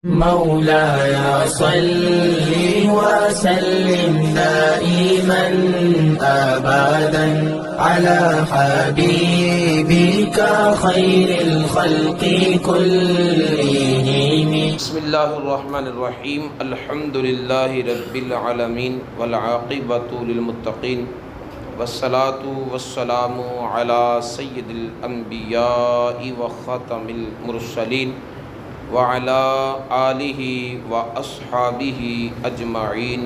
مولاي صل وسلم دائما أبدا على حبيبك خير الخلق كلهم. بسم اللہ الرحمن الرحیم. الحمد للہ رب العالمین والعاقبۃ للمتقین والصلاة والسلام علی سید الانبیاء وخاتم المرسلین وعلی آلہ واصحابہ اجمعین.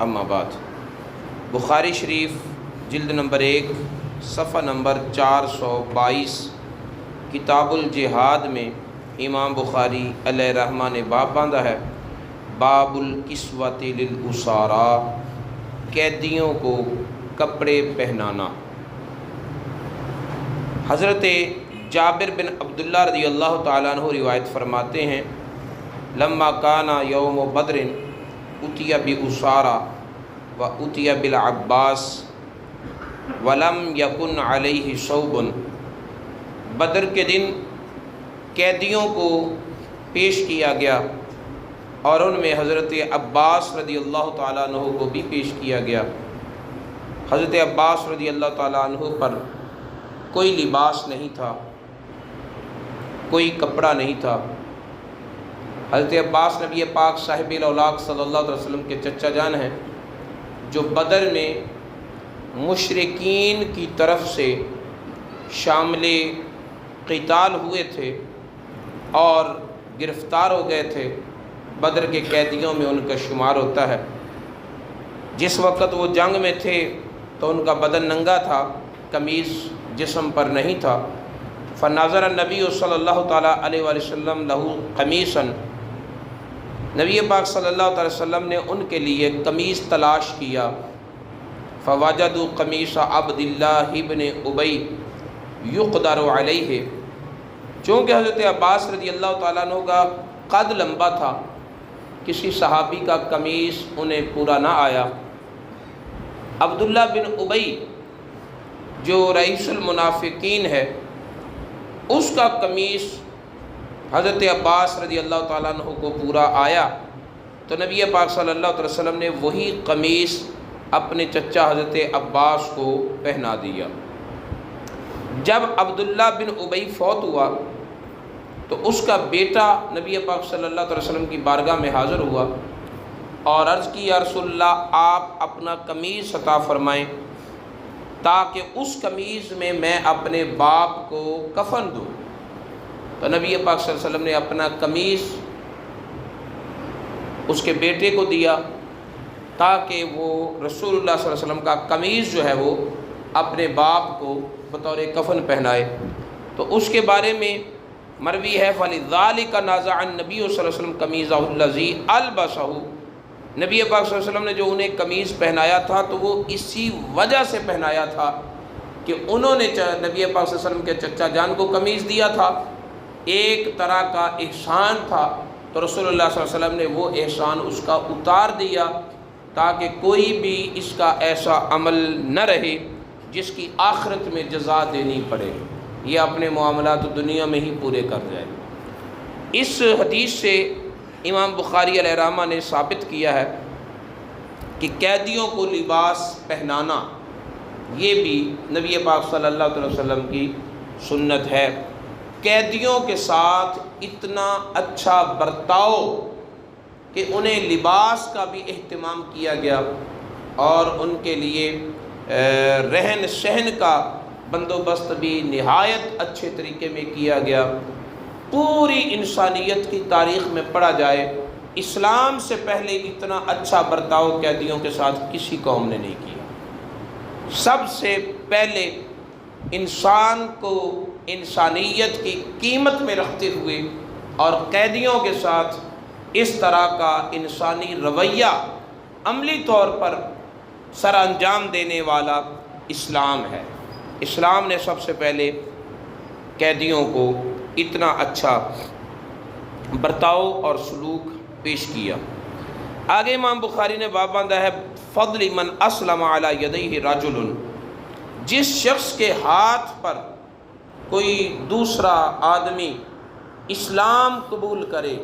اما بعد. بخاری شریف جلد نمبر 1 صفحہ نمبر 422 کتاب الجہاد میں امام بخاری علیہ رحمہ نے باب باندھا ہے، باب الکسوۃ للاسارا، قیدیوں کو کپڑے پہنانا. حضرت جابر بن عبداللہ رضی اللہ تعالیٰ عنہ روایت فرماتے ہیں، لما کانا یوم بدر اتی باسارا و اتی بالعباس ولم یکن علیہ ثوب. بدر کے دن قیدیوں کو پیش کیا گیا اور ان میں حضرت عباس رضی اللہ تعالیٰ عنہ کو بھی پیش کیا گیا. حضرت عباس رضی اللہ تعالیٰ عنہ پر کوئی لباس نہیں تھا، کوئی کپڑا نہیں تھا. حضرت عباس نبی پاک صاحب الاولاق صلی اللہ علیہ وسلم کے چچا جان ہیں، جو بدر میں مشرکین کی طرف سے شامل قتال ہوئے تھے اور گرفتار ہو گئے تھے. بدر کے قیدیوں میں ان کا شمار ہوتا ہے. جس وقت وہ جنگ میں تھے تو ان کا بدن ننگا تھا، قمیص جسم پر نہیں تھا. فنظر النبی صلی اللہ تعالیٰ علیہ وآلہ وسلم لہو قمیصا، نبی پاک صلی اللہ تعالیٰ وسلم نے ان کے لیے قمیص تلاش کیا. فوجدوا قمیص عبد اللہ ابن ابی یقدر علیہ. چونکہ حضرت عباس رضی اللہ تعالیٰ عنہ کا قد لمبا تھا، کسی صحابی کا قمیص انہیں پورا نہ آیا. عبداللہ بن ابی جو رئیس المنافقین ہے، اس کا قمیص حضرت عباس رضی اللہ تعالیٰ عنہ کو پورا آیا. تو نبی پاک صلی اللہ علیہ وسلم نے وہی قمیص اپنے چچا حضرت عباس کو پہنا دیا. جب عبداللہ بن ابی فوت ہوا تو اس کا بیٹا نبی پاک صلی اللہ علیہ وسلم کی بارگاہ میں حاضر ہوا اور عرض کی، یا رسول اللہ آپ اپنا قمیص عطا فرمائیں تاکہ اس قمیص میں میں اپنے باپ کو کفن دوں. تو نبی پاک صلی اللہ علیہ وسلم نے اپنا قمیص اس کے بیٹے کو دیا تاکہ وہ رسول اللہ صلی اللہ علیہ وسلم کا قمیص جو ہے وہ اپنے باپ کو بطور کفن پہنائے. تو اس کے بارے میں مروی ہے، فَلِذَٰلِكَ نَازَعَ النَّبِيُّ صلی اللہ علیہ وسلم قَمِيصَهُ الَّذِي أَلْبَسَهُ. نبی پاک صلی اللہ علیہ وسلم نے جو انہیں قمیص پہنایا تھا تو وہ اسی وجہ سے پہنایا تھا کہ انہوں نے نبی پاک صلی اللہ علیہ وسلم کے چچا جان کو قمیص دیا تھا، ایک طرح کا احسان تھا. تو رسول اللہ صلی اللہ علیہ وسلم نے وہ احسان اس کا اتار دیا تاکہ کوئی بھی اس کا ایسا عمل نہ رہے جس کی آخرت میں جزا دینی پڑے، یہ اپنے معاملات دنیا میں ہی پورے کر جائے. اس حدیث سے امام بخاری علیہ رحمہ نے ثابت کیا ہے کہ قیدیوں کو لباس پہنانا یہ بھی نبی پاک صلی اللہ علیہ وسلم کی سنت ہے. قیدیوں کے ساتھ اتنا اچھا برتاؤ کہ انہیں لباس کا بھی اہتمام کیا گیا اور ان کے لیے رہن سہن کا بندوبست بھی نہایت اچھے طریقے میں کیا گیا. پوری انسانیت کی تاریخ میں پڑھا جائے، اسلام سے پہلے اتنا اچھا برتاؤ قیدیوں کے ساتھ کسی قوم نے نہیں کیا. سب سے پہلے انسان کو انسانیت کی قیمت میں رکھتے ہوئے اور قیدیوں کے ساتھ اس طرح کا انسانی رویہ عملی طور پر سر انجام دینے والا اسلام ہے. اسلام نے سب سے پہلے قیدیوں کو اتنا اچھا برتاؤ اور سلوک پیش کیا. آگے امام بخاری نے باب باندھا ہے، فضل من اسلم علی یدیہ رجل. جس شخص کے ہاتھ پر کوئی دوسرا آدمی اسلام قبول کرے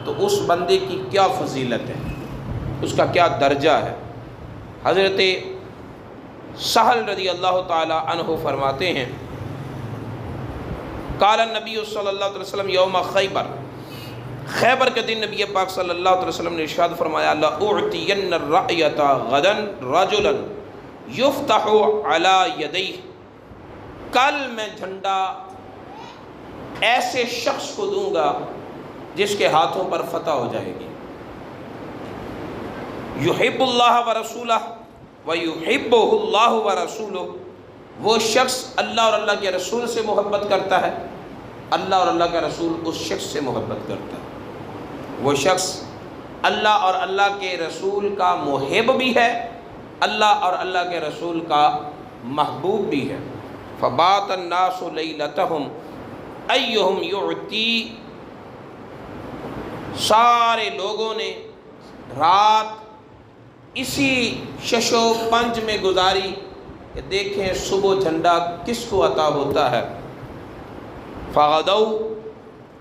تو اس بندے کی کیا فضیلت ہے، اس کا کیا درجہ ہے۔ حضرت سہل رضی اللہ تعالی عنہ فرماتے ہیں قال النبی صلی اللہ علیہ وسلم یوم خیبر، خیبر کے دن نبی پاک صلی اللہ علیہ وسلم نے ارشاد فرمایا لأعطین الرأیۃ غدا رجلا یفتح علی یدیہ، کل میں جھنڈا ایسے شخص کو دوں گا جس کے ہاتھوں پر فتح ہو جائے گی، یحب اللہ ورسولہ ویحبہ اللہ ورسولہ، وہ شخص اللہ اور اللہ کے رسول سے محبت کرتا ہے، اللہ اور اللہ کا رسول اس شخص سے محبت کرتا ہے، وہ شخص اللہ اور اللہ کے رسول کا محب بھی ہے، اللہ اور اللہ کے رسول کا محبوب بھی ہے۔ فبات الناس لیلتہم ایہم یعطی، سارے لوگوں نے رات اسی شش و پنج میں گزاری کہ دیکھیں صبح جھنڈا کس کو عطا ہوتا ہے۔ فغدوا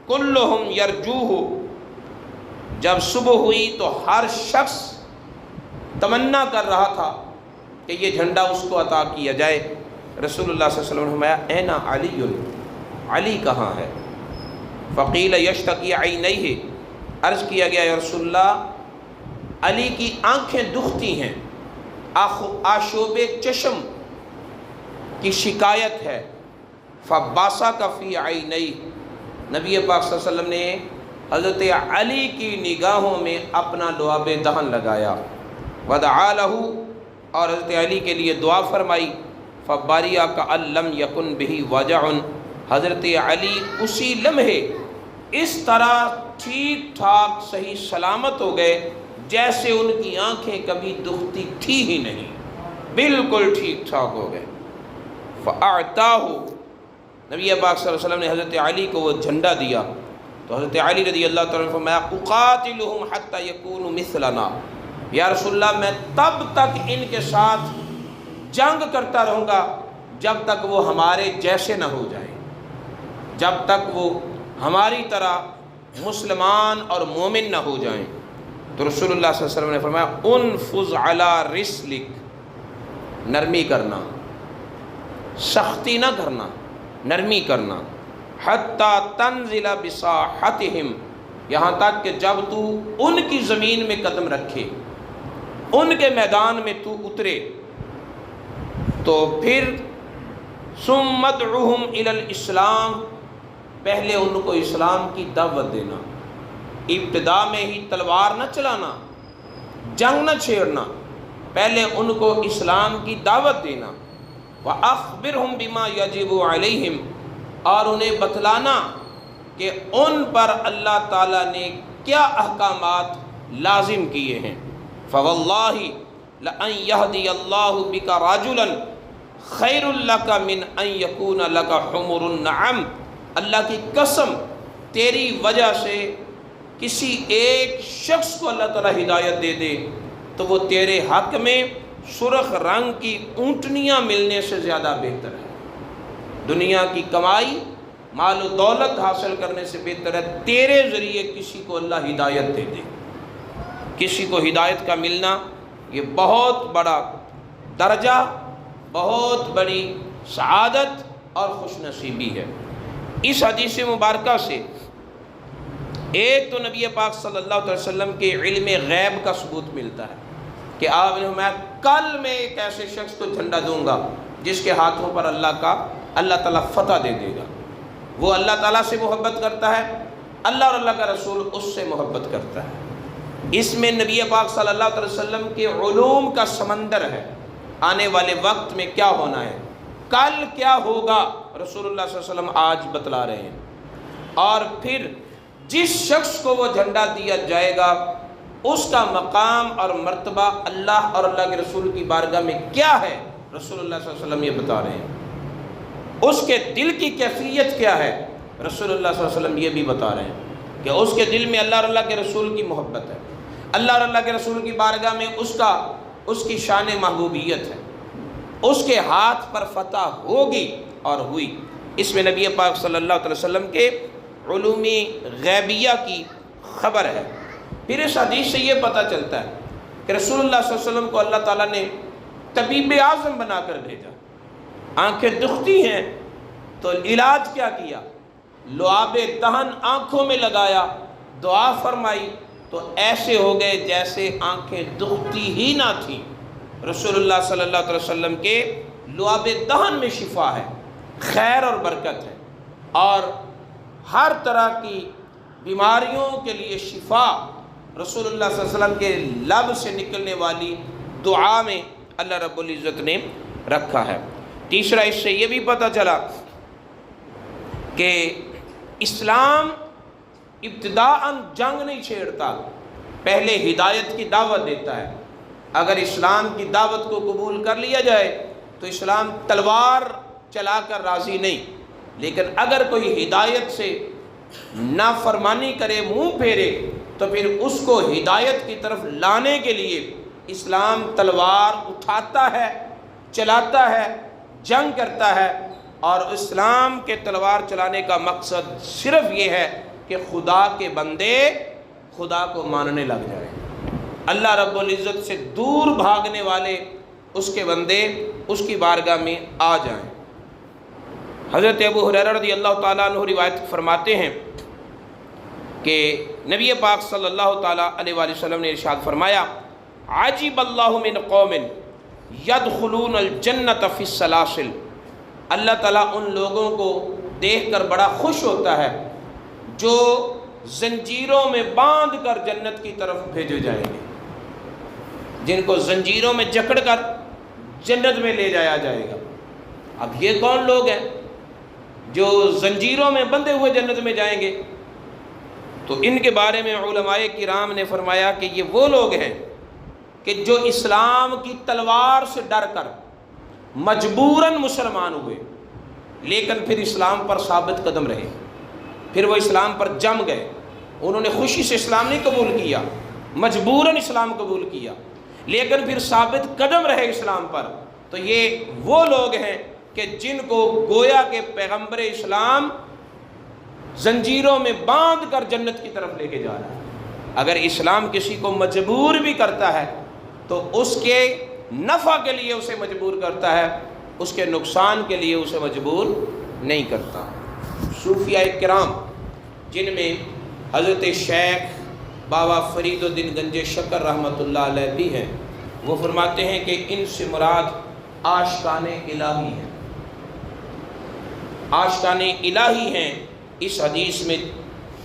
کلہم یرجوہ، جب صبح ہوئی تو ہر شخص تمنا کر رہا تھا کہ یہ جھنڈا اس کو عطا کیا جائے۔ رسول اللہ صلی اللہ علیہ وسلم نے فرمایا اینا علی، علی کہاں ہے؟ فقیل یشتکی عینیہ، عرض کیا گیا یا رسول اللہ علی کی آنکھیں دکھتی ہیں، آشوب چشم کی شکایت ہے۔ فباسک فی عینیہ، نبی پاک صلی اللہ علیہ وسلم نے حضرت علی کی نگاہوں میں اپنا لعاب دہن لگایا، ودعا لہ، اور حضرت علی کے لیے دعا فرمائی۔ فبرئ کأن لم یکن بہ وجع، حضرت علی اسی لمحے اس طرح ٹھیک ٹھاک صحیح سلامت ہو گئے جیسے ان کی آنکھیں کبھی دکھتی تھی ہی نہیں، بالکل ٹھیک ٹھاک ہو گئے۔ فأعطاہ، نبی پاک صلی اللہ علیہ وسلم نے حضرت علی کو وہ جھنڈا دیا، تو حضرت علی رضی اللہ تعالیٰ عنہ فرمایا اقاتلہم حتی یکونوا مثلنا، یا رسول اللہ میں تب تک ان کے ساتھ جنگ کرتا رہوں گا جب تک وہ ہمارے جیسے نہ ہو جائے، جب تک وہ ہماری طرح مسلمان اور مومن نہ ہو جائیں۔ تو رسول اللہ صلی اللہ علیہ وسلم نے فرمایا انفذ علی رسلک، نرمی کرنا، سختی نہ کرنا، نرمی کرنا، حتی تنزل بساحتہم، یہاں تک کہ جب تو ان کی زمین میں قدم رکھے، ان کے میدان میں تو اترے، تو پھر ثم ادعوہم الی الاسلام، پہلے ان کو اسلام کی دعوت دینا، ابتدا میں ہی تلوار نہ چلانا، جنگ نہ چھیڑنا، پہلے ان کو اسلام کی دعوت دینا۔ وَأَخْبِرْهُمْ بِمَا يَجِبُ عَلَيْهِمْ، اور انہیں بتلانا کہ ان پر اللہ تعالیٰ نے کیا احکامات لازم کیے ہیں۔ فَوَاللَّهِ لَأَنْ يَهْدِيَ اللَّهُ بِكَ رَجُلًا خَيْرٌ لَكَ مِنْ أَنْ يَكُونَ لَكَ حُمُرُ النَّعَمِ، اللہ کی قسم تیری وجہ سے کسی ایک شخص کو اللہ تعالیٰ ہدایت دے دے تو وہ تیرے حق میں سرخ رنگ کی اونٹنیاں ملنے سے زیادہ بہتر ہے۔ دنیا کی کمائی، مال و دولت حاصل کرنے سے بہتر ہے تیرے ذریعے کسی کو اللہ ہدایت دے دے۔ کسی کو ہدایت کا ملنا یہ بہت بڑا درجہ، بہت بڑی سعادت اور خوش نصیبی ہے۔ اس حدیث مبارکہ سے ایک تو نبی پاک صلی اللہ علیہ وسلم کے علم غیب کا ثبوت ملتا ہے کہ آپ نے فرمایا کل میں ایک ایسے شخص کو جھنڈا دوں گا جس کے ہاتھوں پر اللہ تعالیٰ فتح دے دے گا۔ وہ اللہ تعالیٰ سے محبت کرتا ہے، اللہ اور اللہ کا رسول اس سے محبت کرتا ہے۔ اس میں نبی پاک صلی اللہ علیہ وسلم کے علوم کا سمندر ہے، آنے والے وقت میں کیا ہونا ہے، کل کیا ہوگا، رسول اللہ صلی اللہ علیہ وسلم آج بتلا رہے ہیں۔ اور پھر جس شخص کو وہ جھنڈا دیا جائے گا اس کا مقام اور مرتبہ اللہ اور اللہ کے رسول کی بارگاہ میں کیا ہے، رسول اللہ صلی اللہ علیہ وسلم یہ بتا رہے ہیں۔ اس کے دل کی کیفیت کیا ہے، رسول اللہ صلی اللہ علیہ وسلم یہ بھی بتا رہے ہیں کہ اس کے دل میں اللہ اور اللہ کے رسول کی محبت ہے، اللہ اور اللہ کے رسول کی بارگاہ میں اس کی شان محبوبیت ہے، اس کے ہاتھ پر فتح ہوگی اور ہوئی۔ اس میں نبی پاک صلی اللہ علیہ وسلم کے علوم غیبیہ کی خبر ہے۔ پھر اس حدیث سے یہ پتہ چلتا ہے کہ رسول اللہ صلی اللہ علیہ وسلم کو اللہ تعالیٰ نے طبیب اعظم بنا کر بھیجا۔ آنکھیں دکھتی ہیں تو علاج کیا کیا؟ لعاب دہن آنکھوں میں لگایا، دعا فرمائی تو ایسے ہو گئے جیسے آنکھیں دکھتی ہی نہ تھیں۔ رسول اللہ صلی اللہ علیہ وسلم کے لعاب دہن میں شفا ہے، خیر اور برکت ہے، اور ہر طرح کی بیماریوں کے لیے شفا رسول اللہ صلی اللہ علیہ وسلم کے لب سے نکلنے والی دعا میں اللہ رب العزت نے رکھا ہے۔ تیسرا اس سے یہ بھی پتہ چلا کہ اسلام ابتداءً جنگ نہیں چھیڑتا، پہلے ہدایت کی دعوت دیتا ہے۔ اگر اسلام کی دعوت کو قبول کر لیا جائے تو اسلام تلوار چلا کر راضی نہیں، لیکن اگر کوئی ہدایت سے نافرمانی کرے، منہ پھیرے، تو پھر اس کو ہدایت کی طرف لانے کے لیے اسلام تلوار اٹھاتا ہے، چلاتا ہے، جنگ کرتا ہے۔ اور اسلام کے تلوار چلانے کا مقصد صرف یہ ہے کہ خدا کے بندے خدا کو ماننے لگ جائیں، اللہ رب العزت سے دور بھاگنے والے اس کے بندے اس کی بارگاہ میں آ جائیں۔ حضرت ابو ہریرہ رضی اللہ تعالیٰ عنہ روایت فرماتے ہیں کہ نبی پاک صلی اللہ تعالیٰ علیہ وآلہ وسلم نے ارشاد فرمایا، عجب اللہ من قوم یدخلون الجنت فی السلاسل، اللہ تعالیٰ ان لوگوں کو دیکھ کر بڑا خوش ہوتا ہے جو زنجیروں میں باندھ کر جنت کی طرف بھیجے جائیں گے، جن کو زنجیروں میں جکڑ کر جنت میں لے جایا جائے گا۔ اب یہ کون لوگ ہیں جو زنجیروں میں بندھے ہوئے جنت میں جائیں گے؟ تو ان کے بارے میں علماء کرام نے فرمایا کہ یہ وہ لوگ ہیں کہ جو اسلام کی تلوار سے ڈر کر مجبوراً مسلمان ہوئے، لیکن پھر اسلام پر ثابت قدم رہے، پھر وہ اسلام پر جم گئے، انہوں نے خوشی سے اسلام نہیں قبول کیا، مجبوراً اسلام قبول کیا، لیکن پھر ثابت قدم رہے اسلام پر۔ تو یہ وہ لوگ ہیں کہ جن کو گویا کہ پیغمبر اسلام زنجیروں میں باندھ کر جنت کی طرف لے کے جا رہا ہے۔ اگر اسلام کسی کو مجبور بھی کرتا ہے تو اس کے نفع کے لیے اسے مجبور کرتا ہے، اس کے نقصان کے لیے اسے مجبور نہیں کرتا۔ صوفیاء کرام جن میں حضرت شیخ بابا فرید الدین گنج شکر رحمۃ اللہ علیہ بھی ہیں، وہ فرماتے ہیں کہ ان سے مراد عاشقان الہی ہیں۔ عاشقان الہی ہیں اس حدیث میں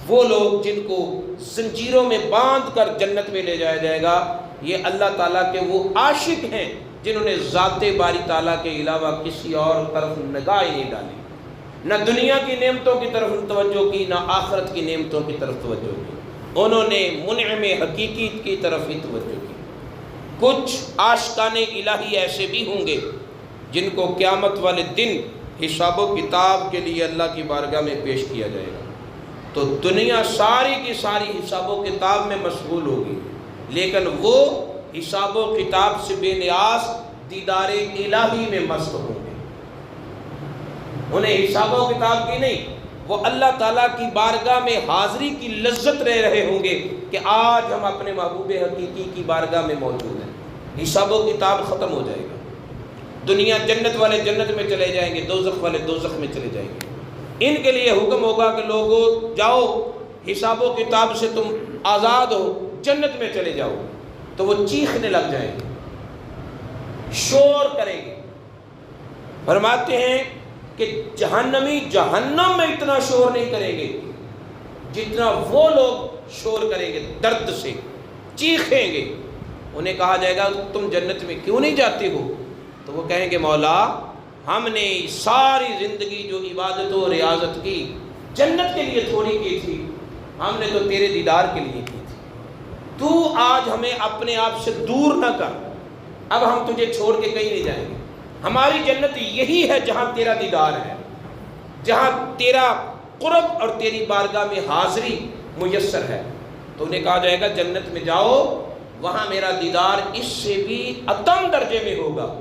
وہ لوگ جن کو زنجیروں میں باندھ کر جنت میں لے جایا جائے گا، یہ اللہ تعالیٰ کے وہ عاشق ہیں جنہوں نے ذات باری تعالیٰ کے علاوہ کسی اور طرف نگاہ ہی نہیں ڈالی، نہ دنیا کی نعمتوں کی طرف توجہ کی، نہ آخرت کی نعمتوں کی طرف توجہ کی، انہوں نے منعم حقیقی کی طرف ہی توجہ کی۔ کچھ عاشقان الہی ایسے بھی ہوں گے جن کو قیامت والے دن حساب و کتاب کے لیے اللہ کی بارگاہ میں پیش کیا جائے گا، تو دنیا ساری کی ساری حساب و کتاب میں مشغول ہوگی، لیکن وہ حساب و کتاب سے بے نیاز دیدار الہی میں مست ہوں گے۔ انہیں حساب و کتاب کی نہیں، وہ اللہ تعالیٰ کی بارگاہ میں حاضری کی لذت لے رہے ہوں گے کہ آج ہم اپنے محبوب حقیقی کی بارگاہ میں موجود ہیں۔ حساب و کتاب ختم ہو جائے گا، دنیا جنت والے جنت میں چلے جائیں گے، دوزخ والے دوزخ میں چلے جائیں گے۔ ان کے لیے حکم ہوگا کہ لوگوں جاؤ، حساب و کتاب سے تم آزاد ہو، جنت میں چلے جاؤ، تو وہ چیخنے لگ جائیں گے، شور کریں گے۔ فرماتے ہیں کہ جہنمی جہنم میں اتنا شور نہیں کریں گے جتنا وہ لوگ شور کریں گے، درد سے چیخیں گے۔ انہیں کہا جائے گا تم جنت میں کیوں نہیں جاتے ہو؟ تو وہ کہیں گے مولا ہم نے ساری زندگی جو عبادت و ریاضت کی جنت کے لیے تھوڑی کی تھی، ہم نے تو تیرے دیدار کے لیے کی تھی، تو آج ہمیں اپنے آپ سے دور نہ کر، اب ہم تجھے چھوڑ کے کہیں نہیں جائیں گے۔ ہماری جنت یہی ہے جہاں تیرا دیدار ہے، جہاں تیرا قرب اور تیری بارگاہ میں حاضری میسر ہے۔ تو انہیں کہا جائے گا جنت میں جاؤ، وہاں میرا دیدار اس سے بھی اتم درجے میں ہوگا۔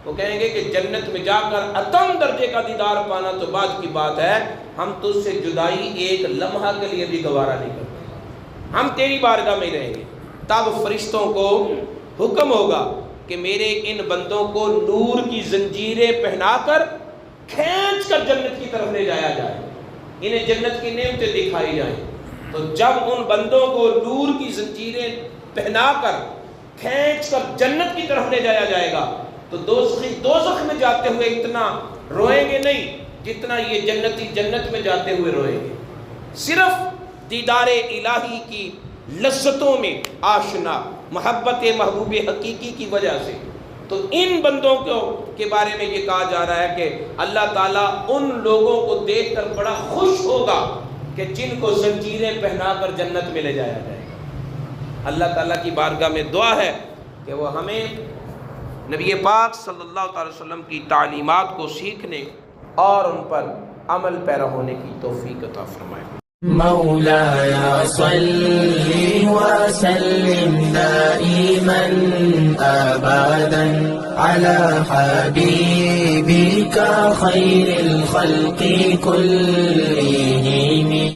وہ کہیں گے کہ جنت میں جا کر اتم درجے کا دیدار پانا تو بعد کی بات ہے، ہم تجھ سے جدائی ایک لمحہ کے لیے بھی گوارا نہیں کرتے۔ ہم تیری بارگاہ میں رہیں گے، تب فرشتوں کو حکم ہوگا کہ میرے ان بندوں کو نور کی زنجیریں پہنا کر کھینچ کر جنت کی طرف لے جایا جائے، انہیں جنت کی نعمتیں دکھائی جائیں۔ تو جب ان بندوں کو نور کی زنجیریں پہنا کر کھینچ کر جنت کی طرف لے جایا جائے گا تو دوزخ میں جاتے ہوئے اتنا روئیں گے نہیں جتنا یہ جنتی جنت میں جاتے ہوئے روئیں گے، صرف دیدار الہی کی لذتوں میں آشنا، محبت محبوب حقیقی کی وجہ سے۔ تو ان بندوں کے بارے میں یہ کہا جا رہا ہے کہ اللہ تعالیٰ ان لوگوں کو دیکھ کر بڑا خوش ہوگا کہ جن کو زنجیریں پہنا کر جنت میں لے جایا جائے گا۔ اللہ تعالیٰ کی بارگاہ میں دعا ہے کہ وہ ہمیں نبی پاک صلی اللہ علیہ وسلم کی تعلیمات کو سیکھنے اور ان پر عمل پیرا ہونے کی توفیق عطا فرمائے۔ مولاي صل وسلم دائما أبدا على حبيبك خير الخلق كلهم